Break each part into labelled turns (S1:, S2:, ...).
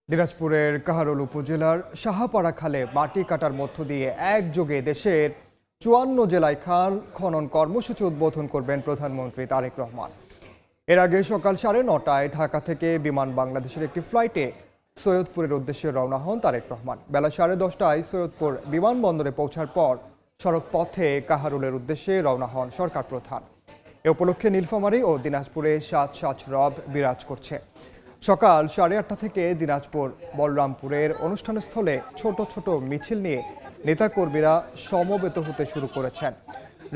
S1: দিনাজপুরের কাহারোল উপজেলার সাহাপাড়া খালে মাটি কাটার মধ্য দিয়ে একযোগে দেশের ৫৪ জেলায় খাল খনন কর্মসূচি উদ্বোধন করবেন প্রধানমন্ত্রী তারেক রহমান। এর আগে সকাল ৯:৩০টায় ঢাকা থেকে বিমান বাংলাদেশের একটি ফ্লাইটে সৈয়দপুরের উদ্দেশ্যে রওনা হন তারেক রহমান। বেলা ১০:৩০টায় সৈয়দপুর বিমানবন্দরে পৌঁছার পর সড়ক পথে কাহারোলের উদ্দেশ্যে রওনা হন সরকার প্রধান। এ উপলক্ষে নীলফামারী ও দিনাজপুরে সাজ রব বিরাজ করছে। সকাল ৮:৩০টা থেকে দিনাজপুর বলরামপুরের অনুষ্ঠানস্থলে ছোট ছোট মিছিল নিয়ে নেতাকর্মীরা সমবেত হতে শুরু করেছেন।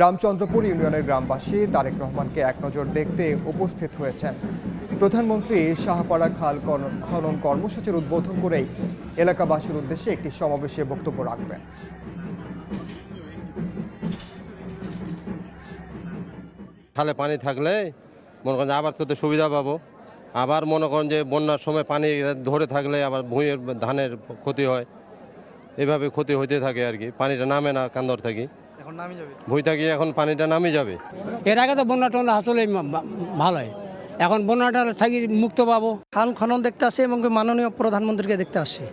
S1: রামচন্দ্রপুর ইউনিয়নের গ্রামবাসী তারেক রহমানকে এক নজর দেখতে উপস্থিত হয়েছেন। প্রধানমন্ত্রী সাহাপাড়া খাল খনন কর্মসূচির উদ্বোধন করেই এলাকাবাসীর উদ্দেশ্যে একটি সমাবেশে বক্তব্য রাখবেন।
S2: খালে পানি থাকলে মনে করেন আবাদ করতে সুবিধা পাবো। আবার মনে করেন যে বন্যার সময় পানি ধরে থাকলে আবার ভুঁইয়ের ধানের ক্ষতি হয়, এভাবে ক্ষতি হইতে থাকে আর কি। পানিটা নামে না কান্দর থাকি, এখন নামি যাবে ভুঁই থাকি, এখন পানিটা নামি যাবে।
S3: এর আগে তো বন্যা টন্যা আসলে ভালোই, এখন বন্যাটা থাকি মুক্ত পাবো।
S4: খাল খনন দেখতে আসে এবং মাননীয় প্রধানমন্ত্রীকে দেখতে আসে।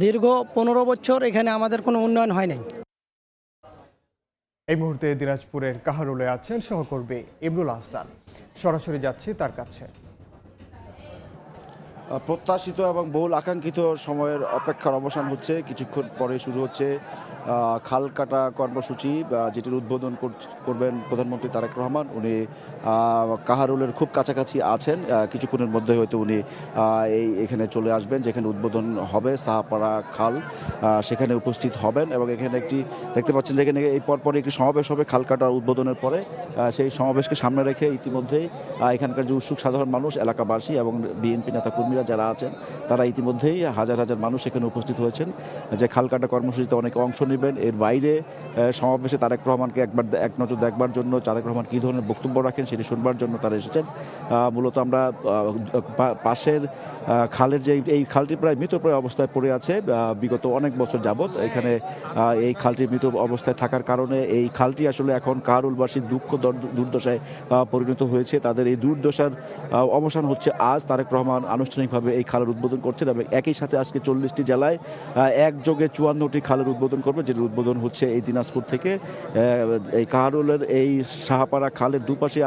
S4: দীর্ঘ ১৫ বছর এখানে আমাদের কোনো উন্নয়ন হয় নাই।
S1: এই মুহূর্তে দিনাজপুরের কাহারোলে আছেন সহকর্মী ইমরুল আহসান, সরাসরি যাচ্ছি তার কাছে।
S5: প্রত্যাশিত এবং বহুল আকাঙ্ক্ষিত সময়ের অপেক্ষার অবসান হচ্ছে। কিছুক্ষণ পরে শুরু হচ্ছে খাল কাটা কর্মসূচি, যেটির উদ্বোধন করবেন প্রধানমন্ত্রী তারেক রহমান। উনি কাহারোলের খুব কাছাকাছি আছেন, কিছুক্ষণের মধ্যে হয়তো উনি এখানে চলে আসবেন, যেখানে উদ্বোধন হবে সাহাপাড়া খাল, সেখানে উপস্থিত হবেন। এবং এখানে একটি দেখতে পাচ্ছেন যে এখানে এই পরপরই একটি সমাবেশ হবে খাল কাটার উদ্বোধনের পরে। সেই সমাবেশকে সামনে রেখে ইতিমধ্যেই এখানকার যে উৎসুক সাধারণ মানুষ, এলাকাবাসী এবং বিএনপি নেতা কর্মীরা যারা আছেন, তারা ইতিমধ্যেই হাজার হাজার মানুষ এখানে উপস্থিত হয়েছেন যে খাল কাটা কর্মসূচিতে অনেকে অংশ নেবেন। এর বাইরে সমাবেশে তারেক রহমানকে এক নজর দেখবার জন্য, তারেক রহমান কী ধরনের বক্তব্য রাখেন সেটি শুনবার জন্য তারা এসেছেন। মূলত আমরা পাশের খালের যে এই খালটি প্রায় মৃতপ্রায় অবস্থায় পড়ে আছে বিগত অনেক বছর যাবৎ। এখানে এই খালটি মৃত অবস্থায় থাকার কারণে এই খালটি আসলে এখন কাহারোলবাসীর দুঃখ দুর্দশায় পরিণত হয়েছে। তাদের এই দুর্দশার অবসান হচ্ছে আজ। তারেক রহমান আনুষ্ঠানিকভাবে এই খালের উদ্বোধন করছেন এবং একই সাথে আজকে ৪০টি জেলায় একযোগে ৫৪টি খালের উদ্বোধন করবে, যেটির উদ্বোধন হচ্ছে এই দিনাজপুর থেকে। এই কাহারোলের এই সাহাপাড়া খালের দুপাশে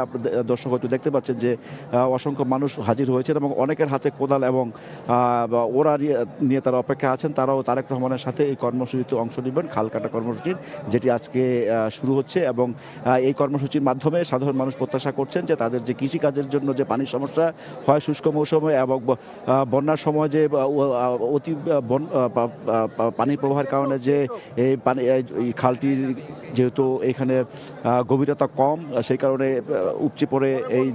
S5: দর্শক হয়তো দেখতে পাচ্ছেন যে অসংখ্য মানুষ হাজির হয়েছেন এবং অনেকের হাতে কোদাল এবং ওরা নিয়ে তারা অপেক্ষা আছেন। তারাও তারেক রহমানের সাথে এই কর্মসূচিতে অংশ নেবেন, খাল কাটা কর্মসূচির, যেটি আজকে শুরু হচ্ছে। এবং এই কর্মসূচির মাধ্যমে সাধারণ মানুষ প্রত্যাশা করছেন যে তাদের যে কৃষিকাজের জন্য যে পানির সমস্যা হয় শুষ্ক মৌসুমে এবং বন্যার সময় যে অতি পানি প্রবাহের কারণে যে এই খালটির যেহেতু এখানে গভীরতা কম, সেই কারণে উপচে পড়ে এই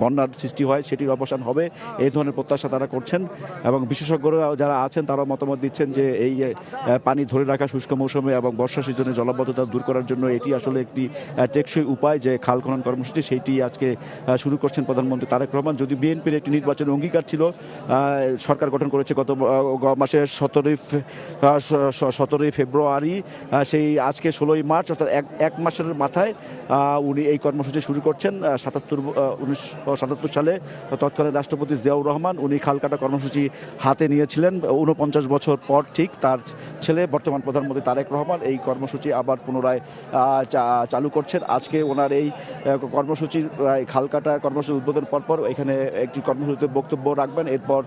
S5: বন্যার সৃষ্টি হয়, সেটির অবসান হবে, এই ধরনের প্রত্যাশা তারা করছেন। এবং বিশেষজ্ঞরা যারা আছেন তারাও মতামত দিচ্ছেন যে এই পানি ধরে রাখা শুষ্ক মৌসুমে এবং বর্ষা সিজনে জলাবদ্ধতা দূর করার জন্য এটি আসলে একটি টেকসই উপায় যে খাল খনন কর্মসূচি, সেইটি আজকে শুরু করছেন প্রধানমন্ত্রী তারেক রহমান। যদি বিএনপির একটি নির্বাচনের অঙ্গীকার ছিল, সরকার গঠন করেছে গত মাসের 17ই ফেব্রুয়ারি, সেই আজকে 16ই মার্চ, অর্থাৎ এক মাসের মাথায় উনি এই কর্মসূচি শুরু করছেন। 1977 সালে তৎকালীন রাষ্ট্রপতি জিয়াউর রহমান উনি খাল কাটা কর্মসূচি হাতে নিয়েছিলেন। 49 বছর পর ঠিক তার ছেলে বর্তমান প্রধানমন্ত্রী তারেক রহমান এই কর্মসূচি আবার পুনরায় চালু করছেন। আজকে ওনার এই কর্মসূচির খাল কাটা কর্মসূচি উদ্বোধন পরপর এখানে একটি কর্মসূচিতে বক্তব্য রাখবেন। এরপর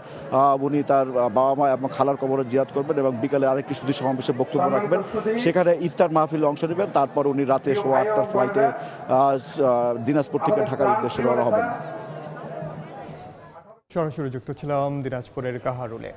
S5: উনি তার বাবা মা এবং খালার কবরে জিয়ারত করবেন এবং বিকালে আরেকটি সুধী সমাবেশে বক্তব্য রাখবেন। সেখানে ইফতার মাহফিলে অংশ নেবেন। তারপর উনি রাতে 8:15টার ফ্লাইটে দিনাজপুর থেকে ঢাকার উদ্দেশ্যে রওনা হবেন।
S1: সরাসরি যুক্ত ছিলাম দিনাজপুরের কাহারোলে।